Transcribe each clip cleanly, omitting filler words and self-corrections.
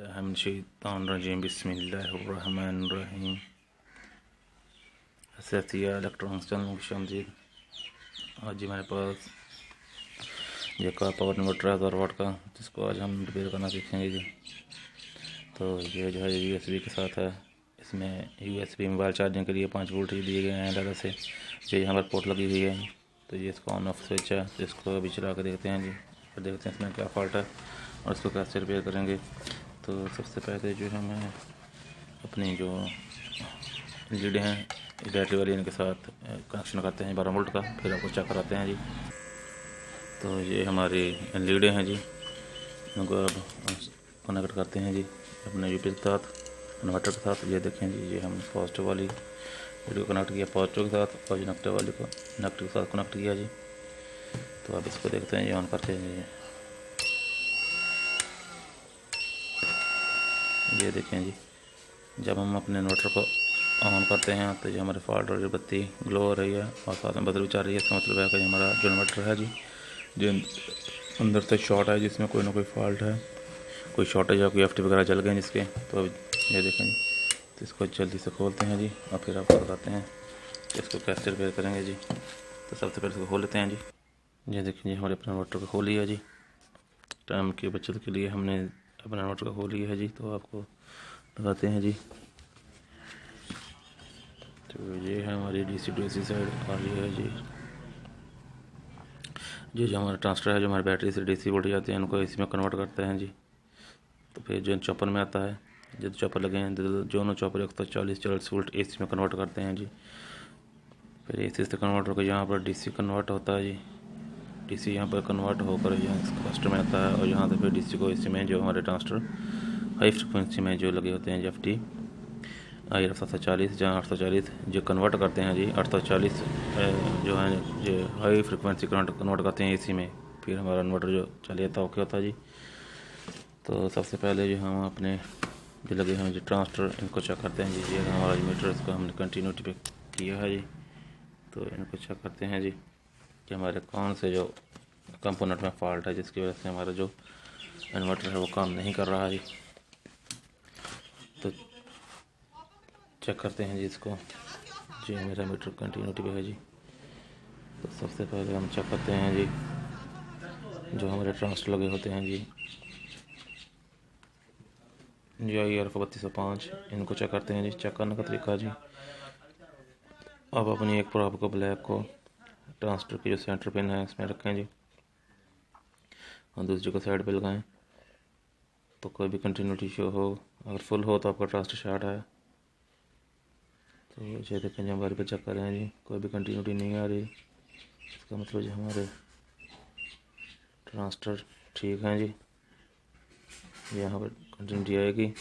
बिस्मिल्लाहिर्रहमानिर्रहीम बिस्मिल्लाहिर्रहमानिर्रहीम। Asiya electronics channel में खुशामदीद। आज जी हमारे पास ये का पावर इन्वर्टर है 1000 वाट का, जिसको आज हम रिपेयर करना सीखेंगे जी। तो ये जो है USB के साथ है। इसमें USB मोबाइल चार्जिंग के लिए 5 वोल्ट ही दिए गए हैं अलग से। ये यहाँ पर पोर्ट लगी हुई है, तो ये इसका ऑन ऑफ स्विच है। तो इसको अभी चला कर देखते हैं जी, फिर देखते हैं इसमें क्या फॉल्ट है और इसको कैसे रिपेयर करेंगे। तो सबसे पहले जो है मैं अपनी जो लीड हैं बैटरी वाली इनके साथ कनेक्शन करते हैं 12 वोल्ट का, फिर आपको चेक कराते हैं जी। तो ये हमारी लीडें हैं जी, इनको अब कनेक्ट करते हैं जी अपने यूपी के साथ, इन्वर्टर के साथ। ये देखें जी, ये हमने पॉजिटिव वाली लीड को कनेक्ट किया पॉजिटिव के साथ, और नेगेटिव वाली को नेगेटिव के साथ कनेक्ट किया जी। तो अब इसको देखते हैं जी, ऑन करते हैं जी। ये देखें जी, जब हम अपने इन्वर्टर को ऑन करते हैं तो जो हमारे फॉल्ट और बत्ती ग्लो हो रही है और साथ में बदल भी चल रही है। इसका मतलब है कि हमारा जो इन्वर्टर है जी, जो अंदर से शॉर्ट है, जिसमें कोई ना कोई फॉल्ट है, कोई शॉर्टेज या कोई FT वगैरह जल गए जिसके। तो ये देखें जी, तो इसको जल्दी से खोलते हैं जी और फिर आपको बताते हैं कि इसको कैसे रिपेयर करेंगे जी। तो सबसे पहले इसको खोल लेते हैं जी। ये देखें जी, हमारे अपने इन्वर्टर को खोल लिया जी। टाइम की बचत के लिए हमने अपना इन्वर्टर को खोल लिया है जी। तो आपको लगाते हैं जी। तो ये है हमारी DC to AC साइड, और ये है जी जो हमारा ट्रांसफर है, जो हमारी बैटरी से DC वोल्टेज आते हैं उनको AC में कन्वर्ट करते हैं जी। तो फिर जो चॉपर में आता है, जो चॉपर लगे हैं दोनों चॉपर 140 वोल्ट AC में कन्वर्ट करते हैं जी। फिर AC से कन्वर्ट होकर यहाँ पर DC कन्वर्ट होता है जी। DC यहाँ पर कन्वर्ट होकर यहाँ कस्टर में आता है, और यहाँ से फिर DC को AC में जो हमारे ट्रांसफर हाई फ्रिक्वेंसी में जो लगे होते हैं FT IR 740 जहाँ 840 जो कन्वर्ट करते हैं जी। 840 जो है जो हाई फ्रिक्वेंसी करंट कन्वर्ट करते हैं AC में, फिर हमारा इन्वर्टर जो चले जाता है ओके होता है जी। तो सबसे पहले जो हम अपने जो लगे हैं जो ट्रांसफर इनको चेक करते हैं जी। ये हमारा मीटर, इसको हमने कंटिन्यूटी पे किया है जी। तो इनको चेक करते हैं जी कि हमारे कौन से जो कंपोनेंट में फॉल्ट है, जिसकी वजह से हमारा जो इन्वर्टर है वो काम नहीं कर रहा है जी। तो चेक करते हैं जी इसको जी। मेरा मीटर कंटिन्यूटी पे है जी। तो सबसे पहले हम चेक करते हैं जी जो हमारे ट्रांसफर लगे होते हैं जी, जो IR 3205 इनको चेक करते हैं जी। चेक करने का तरीका जी, अब अपनी एक प्रॉब को ब्लैक को ट्रांसफर की जो सेंटर पिन है इसमें रखें जी, और दूसरी को साइड पे लगाएं। तो कोई भी कंटिन्यूटी शो हो, अगर फुल हो तो आपका ट्रांसफर शॉर्ट है। तो ये देखें जी, हमारे पे चेक कर रहे हैं जी, कोई भी कंटिन्यूटी नहीं आ रही। इसका मतलब जो हमारे ट्रांसफर ठीक है जी। यहाँ पर कंटिन्यूटी आएगी,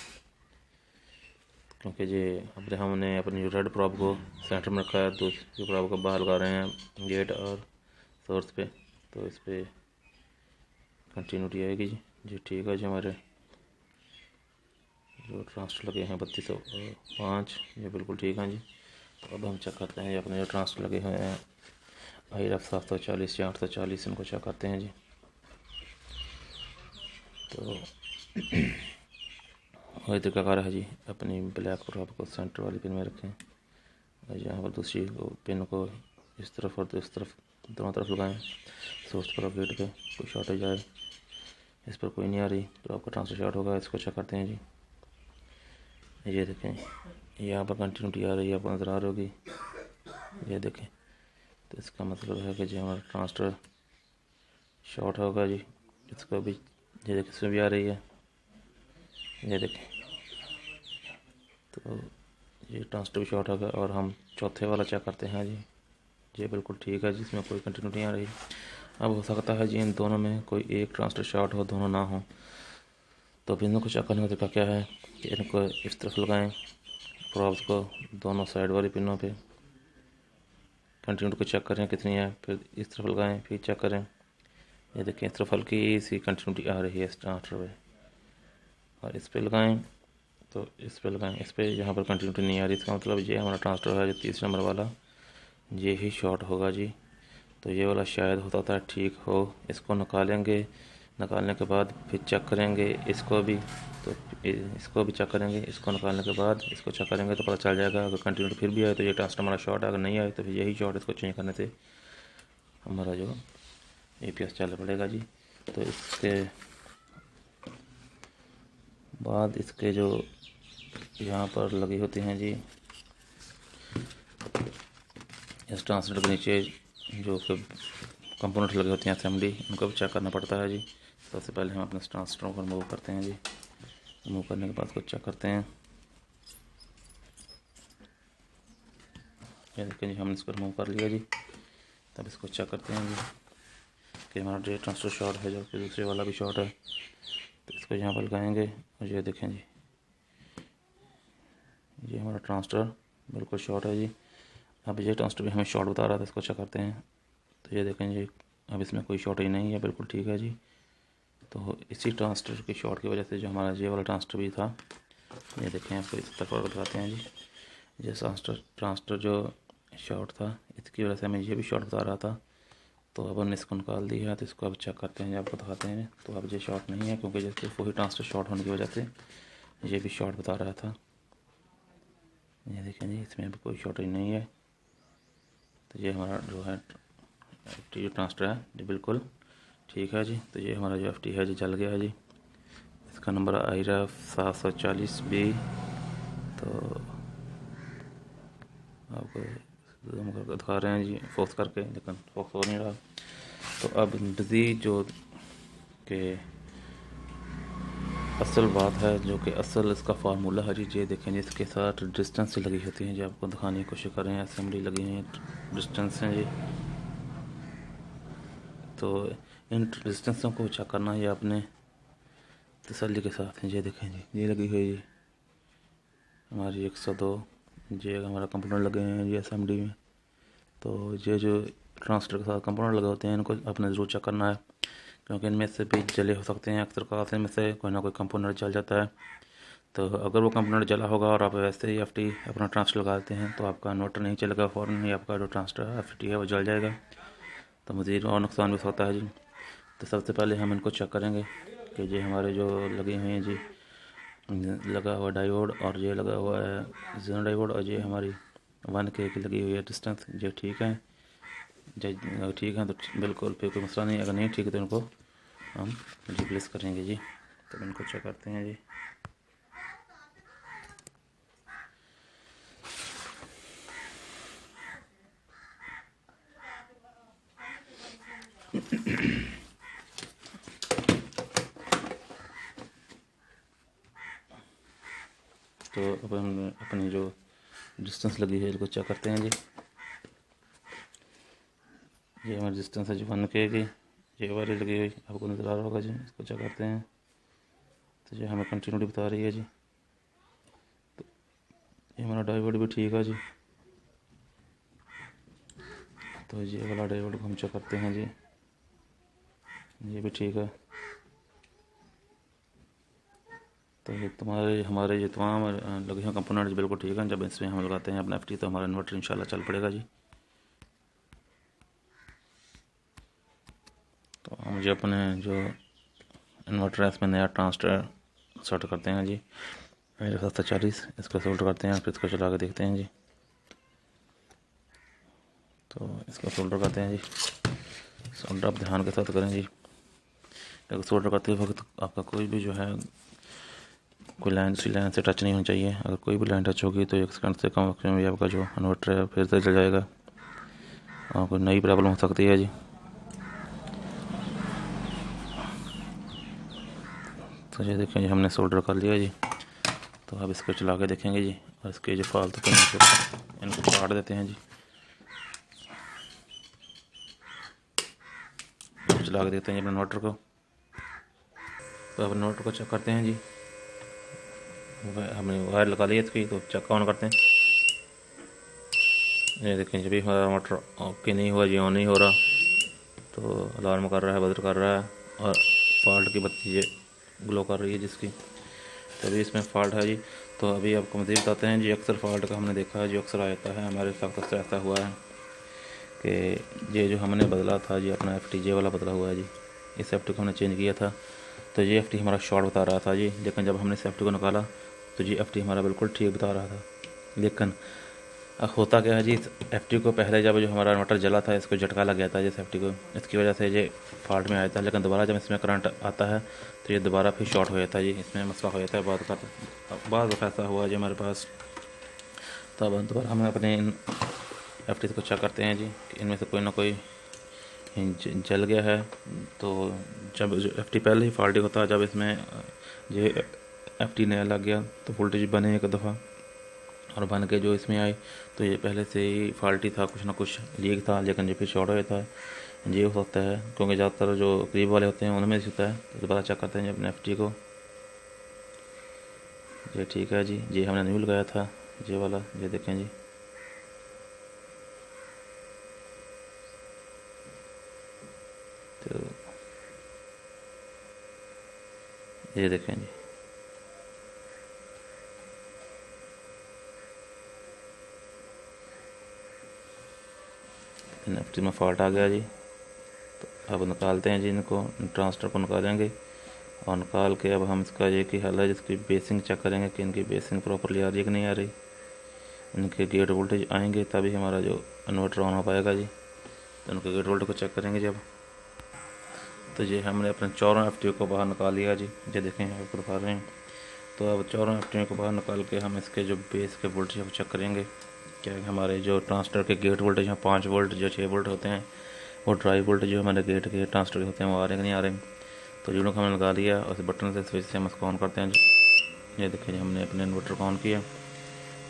क्योंकि जी अब हमने अपनी जो रेड प्रॉब को सेंटर में रखा है, दूसरी प्रॉब को बाहर लगा रहे हैं गेट और सोर्स पे। तो इस पर कंटिन्यूटी आएगी जी ठीक है जी। हमारे जो ट्रांसफर लगे हैं 3205 ये बिल्कुल ठीक हैं जी। तो अब हम चेक करते हैं अपने जो ट्रांसफर लगे हुए हैं IR 740 या 840, इनको चेक करते हैं जी। तो वही तरीकाकार है जी, अपनी ब्लैक प्रॉब को सेंटर वाली पिन में रखें, और यहाँ पर दूसरी पिन को इस तरफ और इस तरफ दोनों तरफ लगाएं। सोर्स पर गेट पे कोई शॉर्टेज आए, इस पर कोई नहीं आ रही तो आपका ट्रांसफर शॉर्ट होगा। इसको चेक करते हैं जी। ये देखें, यहाँ पर कंटिन्यूटी आ रही है, आपको नज़र आ रही होगी। ये देखें, तो इसका मतलब है कि जो हमारा ट्रांसफर शॉर्ट होगा जी। इसको भी ये देखें, इसमें भी आ रही है, ये देखें। तो ये ट्रांसफर भी शॉर्ट होगा। और हम चौथे वाला चेक करते हैं जी। ये बिल्कुल ठीक है, जिसमें कोई कंटिन्यूटी आ रही। अब हो सकता है जी इन दोनों में कोई एक ट्रांसफर शॉर्ट हो, दोनों ना हो। तो पिनों को चेक करने का तरीका क्या है कि इनको इस तरफ लगाएं, प्रॉब्स को दोनों साइड वाली पिनों पे कंटिन्यूटी को चेक करें कितनी है, फिर इस तरफ लगाएं, फिर चेक करें। ये देखें, इस तरफ हल्की सी कंटिन्यूटी आ रही है इस ट्रांसफर पे, और इस पे लगाएं तो इस पे लगाएं, इस पे यहाँ पर कंटिन्यूटी नहीं आ रही। इसका मतलब ये हमारा ट्रांसफर है जो 30 नंबर वाला, ये ही शॉर्ट होगा जी। तो ये वाला शायद होता था ठीक हो, इसको निकालेंगे, निकालने के बाद फिर चेक करेंगे इसको भी, तो इसको भी चेक करेंगे। इसको निकालने के बाद इसको चेक करेंगे तो पता चल जाएगा। अगर कंटिन्यू फिर भी आए तो ये ट्रांसफर हमारा शॉर्ट है, अगर नहीं आए तो फिर यही शॉर्ट इसको चेंज करने से हमारा जो APS चल पड़ेगा जी। तो इसके बाद इसके जो यहाँ पर लगी होती हैं जी, इस ट्रांसलेटर के नीचे जो कंपोनेंट लगे होते हैं असेंबली, उनको भी चेक करना पड़ता है जी। सबसे पहले हम अपने ट्रांसलेटर को रिमूव करते हैं जी। रिमूव करने के बाद इसको चेक करते हैं। ये देखिए जी, हमने इसको रिमूव कर लिया जी। तब इसको चेक करते हैं जी कि हमारा जो ट्रांसफर शॉर्ट है, जो कि दूसरे वाला भी शॉर्ट है। तो इसको यहाँ पर लगाएंगे और ये देखें जी, ये हमारा ट्रांसफर बिल्कुल शॉर्ट है जी। अब ये ट्रांसफर भी हमें शॉर्ट बता रहा था, इसको चेक करते हैं। तो ये देखें जी, अब इसमें कोई शॉर्ट ही नहीं है, बिल्कुल ठीक है जी। तो इसी ट्रांसफर की शॉर्ट की वजह से जो हमारा ये वाला ट्रांसफर भी था, ये देखें आपको इस तरफ और बताते हैं जी। ये ट्रांसफर जो शॉर्ट था, इसकी वजह से हमें ये भी शॉर्ट बता रहा था। तो अब हमने इसको निकाल दिया है, तो इसको अब चेक करते हैं, आपको दिखाते हैं। तो अब ये शॉर्ट नहीं है, क्योंकि जैसे वही ट्रांसफर शॉर्ट होने की वजह से ये भी शॉर्ट बता रहा था। ये देखें जी, इसमें अभी कोई शॉर्टेज नहीं है। तो ये हमारा जो है FT जो ट्रांसफर है जी बिल्कुल ठीक है जी। तो ये हमारा जो FT है जी जल गया है जी। इसका नंबर आई रहा 740B। तो आपको जूम करके दिखा रहे हैं जी, फोकस करके, लेकिन फोकस हो नहीं रहा। तो अब बिजी जो कि असल बात है, जो कि असल इसका फार्मूला है जी, ये देखें जी, इसके साथ डिस्टेंस लगी होती हैं जी। आपको दिखाने की कोशिश कर रहे हैं, असेंबली लगी है, डिस्टेंस हैं जी। तो इन डिस्टेंसों को चेक करना है आपने तसल्ली के साथ। ये देखें जी, ये लगी हुई जी हमारी 102, ये हमारा कंपोनेंट लगे हैं जी असेंबली में। तो ये जो ट्रांसफर के साथ कंपोनेंट लगे होते हैं, इनको अपने ज़रूर चेक करना है, क्योंकि इनमें से भी जले हो सकते हैं। अक्सर का इनमें से कोई ना कोई कंपोनेंट जल जाता है। तो अगर वो कंपोनेंट जला होगा और आप वैसे ही FT अपना ट्रांसफर लगा देते हैं, तो आपका इन्वर्टर नहीं चलेगा, फ़ौरन ही आपका जो ट्रांसफर FT है वो जल जाएगा। तो मज़ीद और नुकसान भी हो सकता है जी। तो सबसे पहले हम इनको चेक करेंगे कि ये हमारे जो लगे हुए हैं जी, लगा हुआ डायोड, और ये लगा हुआ है जीरो डायोड, और ये हमारी 1K की लगी हुई है डिस्टेंस, ये ठीक है। जब ठीक है तो बिल्कुल फिर कोई मसला नहीं, अगर नहीं ठीक है तो इनको हम रिप्लेस करेंगे जी। तो इनको चेक करते हैं जी। तो अब हम अपनी जो डिस्टेंस लगी है इसको चेक करते हैं जी। ये हमारी डिस्टेंस है जी 1K की, ये वाली लगी हुई आपको नज़र आ रहा होगा जी। इसको चेक करते हैं, तो ये हमें कंटिन्यूटी बता रही है जी। तो ये हमारा डायोड भी ठीक है जी। तो ये वाला डायोड को हम चेक करते हैं जी, ये भी ठीक है। तो ये हमारे ये तमाम लगे हैं कंपोनेंट्स बिल्कुल ठीक हैं। जब इसमें हम लगाते हैं अपना FT, तो हमारा इन्वर्टर इंशाल्लाह चल पड़ेगा जी। तो हम जो अपने जो इन्वर्टर है इसमें नया ट्रांसफर सेट करते हैं जी। 740 इसको सोल्डर करते हैं, फिर इसको चला के देखते हैं जी। तो इसको सोल्डर करते हैं जी। सोल्डर आप ध्यान के साथ करें जी, लेकिन सोल्डर करते वक्त आपका कोई भी जो है कोई लाइन दूसरी लाइन से टच नहीं होनी चाहिए। अगर कोई भी लाइन टच होगी तो 1 सेकंड से कम वक्त में आपका जो इन्वर्टर है फिर से जल जाएगा और कोई नई प्रॉब्लम हो सकती है जी। तो ये देखें जी, हमने सोल्डर कर लिया जी। तो अब इसको चला के देखेंगे जी, और इसके जो फालतू के इनको काट देते हैं जी। चला के देखते हैं जी अपने इन्वर्टर को। तो अब इन्वर्टर को चेक करते हैं जी। हमने वायर लगा ली है इसकी, तो चेक ऑन करते हैं। ये देखें जब भी हमारा मोटर ओके नहीं हुआ जी, ऑन नहीं हो रहा, तो अलार्म कर रहा है, बजर कर रहा है, और फॉल्ट की बत्ती ये ग्लो कर रही है जिसकी, तो अभी इसमें फॉल्ट है जी। तो अभी आपको मज़ीद बताते हैं जी। अक्सर फॉल्ट का हमने देखा है, जो अक्सर आता है हमारे साथ, अक्सर ऐसा हुआ है कि ये जो हमने बदला था जी अपना FT वाला बदला हुआ है जी। इस एफ टी को हमने चेंज किया था। तो ये एफ टी हमारा शॉर्ट बता रहा था जी, लेकिन जब हमने इस एफ टी को निकाला तो जी एफ टी हमारा बिल्कुल ठीक बता रहा था। लेकिन अब होता क्या है जी, इस एफ टी को पहले जब जो हमारा इन्वर्टर जला था इसको झटका लग गया था जिस एफ टी को, इसकी वजह से ये फॉल्ट में आया था। लेकिन दोबारा जब इसमें करंट आता है तो ये दोबारा फिर शॉर्ट हो जाता है जी, इसमें मसला हो जाता है। बाद ऐसा हुआ जी हमारे पास। तो अब दोबारा हम अपने इन एफ टी को चेक करते हैं जी कि इनमें से कोई ना कोई जल गया है। तो जब एफ टी पहले ही फॉल्टी होता है, जब इसमें ये एफ टी नया लग गया तो वोल्टेज बने एक दफ़ा, और बन के जो इसमें आई तो ये पहले से ही फॉल्टी था, कुछ ना कुछ लीक था, लेकिन ये फिर शॉर्ट हो जाता है। ये हो सकता है क्योंकि ज़्यादातर जो करीब वाले होते हैं उनमें से होता है। तो दोबारा चेक करते हैं जी अपने एफ टी को। ये ठीक है जी, ये हमने न्यू लगाया था ये वाला, ये देखें जी। तो ये देखें जी, एफ टी में फॉल्ट आ गया जी। तो अब निकालते हैं जी इनको, ट्रांजिस्टर को निकालेंगे और निकाल के अब हम इसका ये की हल है जिसकी बेसिंग चेक करेंगे कि इनकी बेसिंग प्रॉपरली आ रही है कि नहीं आ रही। इनके गेट वोल्टेज आएंगे तभी हमारा जो इन्वर्टर ऑन हो पाएगा जी। तो उनके गेट वोल्टेज को चेक करेंगे जब। तो ये हमने अपने चारों एफ टी को बाहर निकाल लिया जी, ये देखें आपको दिखा रहे हैं। तो अब चारों एफ टी को बाहर निकाल के हम इसके जो बेस के वोल्टेज है वो चेक करेंगे। क्या हमारे जो ट्रांजिस्टर के गेट वोल्टेज हैं 5 वोल्ट जो 6 वोल्ट होते हैं, वो ड्राइव वोल्टेज जो हमारे गेट के ट्रांजिस्टर के होते हैं वो आ रहे हैं कि नहीं आ रहे हैं। तो जिनको हमने लगा लिया और इस बटन से स्विच से हम इसको ऑन करते हैं जी। ये देखिए हमने अपने इन्वर्टर को ऑन किया।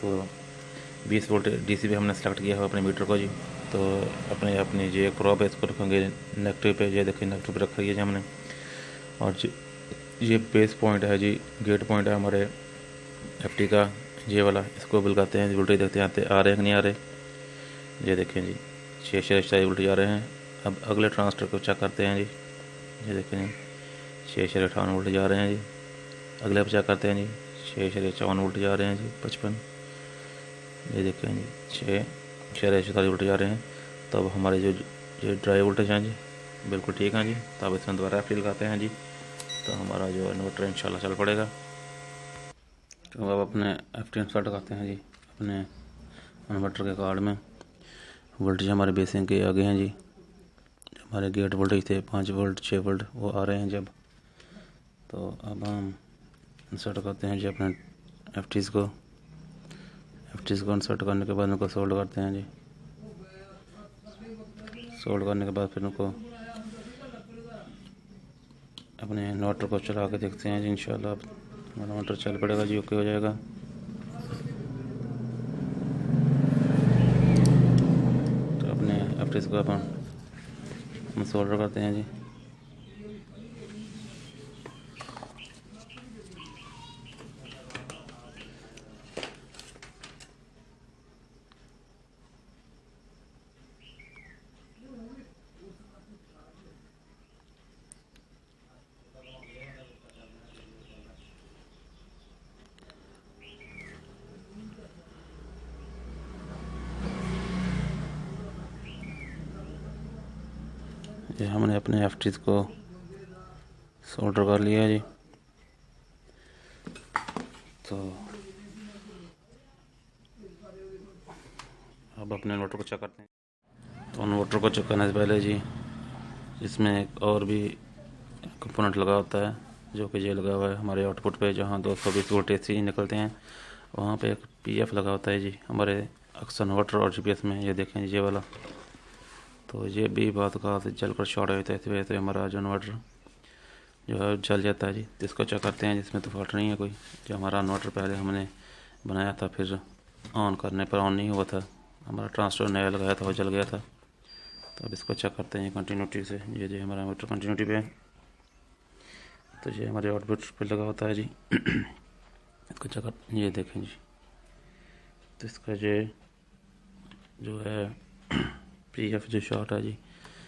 तो 20 वोल्ट डीसी पे हमने सेलेक्ट किया है अपने मीटर को जी। तो अपनी ये प्रॉब है इसको रखेंगे नेगेटिव पे, ये देखिए नेगेटिव पे रख लिया जी हमने। और ये बेस पॉइंट है जी, गेट पॉइंट है हमारे एफ टी का ये वाला, इसको बुलगाते हैं वोल्टेज देखते हैं आते आ रहे हैं कि नहीं आ रहे। ये देखें जी 6 वोल्टेज आ रहे हैं। अब अगले ट्रांजिस्टर को चेक करते हैं जी। ये देखें जी 658 वोल्टेज आ रहे हैं जी। अगले पर चेक करते हैं जी 654 वोल्टेज आ रहे हैं जी 55। ये देखें जी 644 वोल्टेज आ रहे हैं। तो अब हमारे जो ड्राइव वोल्टेज हैं जी बिल्कुल ठीक हैं जी। तो अब इसमें दोबारा एफ टी लगाते हैं जी, तो हमारा जो इन्वर्टर इंशाल्लाह चल पड़ेगा। तो अब अपने एफ टी इंस्टॉल करते हैं जी अपने इन्वर्टर के कार्ड में। वोल्टेज हमारे बेसिंग के आगे हैं जी, हमारे गेट वोल्टेज थे 5 वोल्ट 6 वोल्ट वो आ रहे हैं जब। तो अब हम इंसर्ट करते हैं जी अपने एफ टीज़ को इंसर्ट करने के बाद उनको सोल्ड करते हैं जी। सोल्ड करने के बाद फिर उनको अपने इन्वर्टर को चला के देखते हैं जी। इंशाल्लाह हमारा इन्वर्टर चल पड़ेगा जी, ओके हो जाएगा। तो अपने एफ टीज़ को अपन सोल्डर करते हैं जी। ये हमने अपने एफ टीज़ को सोल्डर कर लिया जी। तो अब अपने इन्वर्टर को चेक करते हैं। तो इन्वर्टर को चेक करने से पहले जी इसमें एक और भी कंपोनेंट लगा होता है जो कि ये लगा हुआ है हमारे आउटपुट पे, जहाँ 220 वोल्ट AC निकलते हैं वहाँ पे एक PF लगा होता है जी हमारे अक्सर इन्वर्टर और GPS में। ये देखें ये वाला, तो ये भी बहुत कहा से जल कर शॉर्ट होता है, इस वजह से हमारा जो इन्वर्टर जो है जल जाता है जी। तो इसको चेक करते हैं जिसमें तो फॉल्ट नहीं है कोई। जो हमारा इन्वर्टर पहले हमने बनाया था फिर ऑन करने पर ऑन नहीं हुआ था, हमारा ट्रांजिस्टर नया लगाया था वो जल गया था। तो अब इसको चेक करते हैं कंटिन्यूटी से। ये जो हमारा इन्वर्टर कंटिन्यूटी पे है, तो ये हमारे आउटपुट पे लगा होता है जी। इसको चेक कर ये देखें जी, तो इसका जो है PF जो शॉर्ट है जी,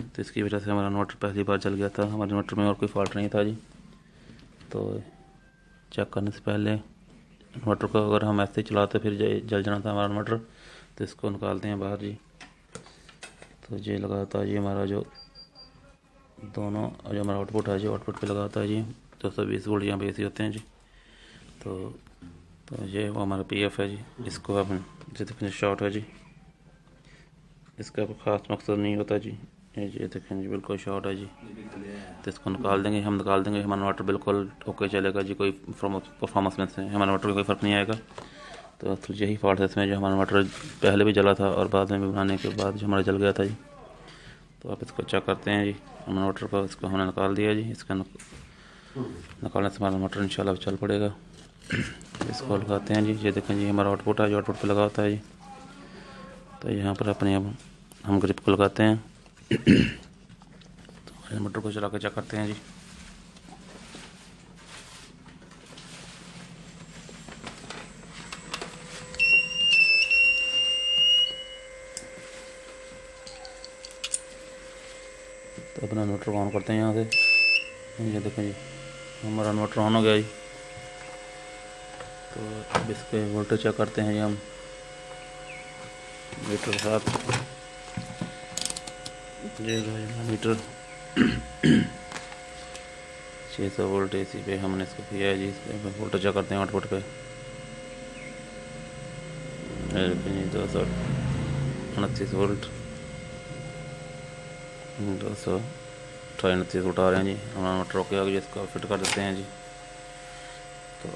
तो इसकी वजह से हमारा इन्वर्टर पहली बार जल गया था। हमारे इन्वर्टर में और कोई फॉल्ट नहीं था जी। तो चेक करने से पहले इन्वर्टर को अगर हम ऐसे ही चलाते फिर जल जाना था हमारा इन्वर्टर। तो इसको निकालते हैं बाहर जी। तो ये लगा था जी हमारा जो दोनों जो हमारा आउटपुट है जी, आउटपुट पे लगा होता है जी 220 वोल्ट यहाँ पे एसी होते हैं जी। तो ये वो हमारा पीएफ है जी, इसको अब जैसे देखें शॉर्ट है जी, इसका कोई ख़ास मकसद नहीं होता जी। ये देखें जी बिल्कुल शॉर्ट है जी, तो इसको निकाल देंगे, हम निकाल देंगे, हमारा इन्वर्टर बिल्कुल ओके चलेगा जी, कोई परफॉर्मेंस में से हमारे इन्वर्टर में कोई फ़र्क नहीं आएगा। तो असल यही फॉल्ट है इसमें, जो हमारा इन्वर्टर पहले भी जला था और बाद में भी बनाने के बाद जो हमारा जल गया था जी। तो आप इसको चेक करते हैं जी, हम इन्वर्टर को इसको हमने निकाल दिया जी, इसका निकालने से हमारा इन्वर्टर इंशाल्लाह चल पड़ेगा। इसको लगाते हैं जी, ये देखें जी हमारा आउटपुट है जो आउटपुट पे लगा होता है जी। तो यहाँ पर अपने अब हम ग्रिप को लगाते हैं तो इन्वर्टर को चला के चेक करते हैं जी। तो अपना इन्वर्टर को ऑन करते हैं यहाँ से, ये देखें जी हमारा इन्वर्टर ऑन हो गया जी। तो अब इसके वोल्टेज चेक करते हैं जी हम मीटर के साथ, मीटर 600 वोल्ट एसी पे हमने इसको किया है जी। इसके वोल्टेज चेक करते हैं आउटपुट पे, 229 वोल्ट 229 वोल्ट आ रहे हैं जी। हमारा मोटर ओके आ गया, इसको फिट कर देते हैं जी। तो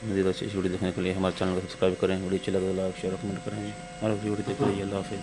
मज़ीद अच्छी वीडियो देखने के लिए हमारे चैनल को सब्सक्राइब करें, वीडियो अच्छी लगे तो लाइक शेयर कमेंट करें जी। और वीडियो देखते रहिए, अल्लाह हाफिज़।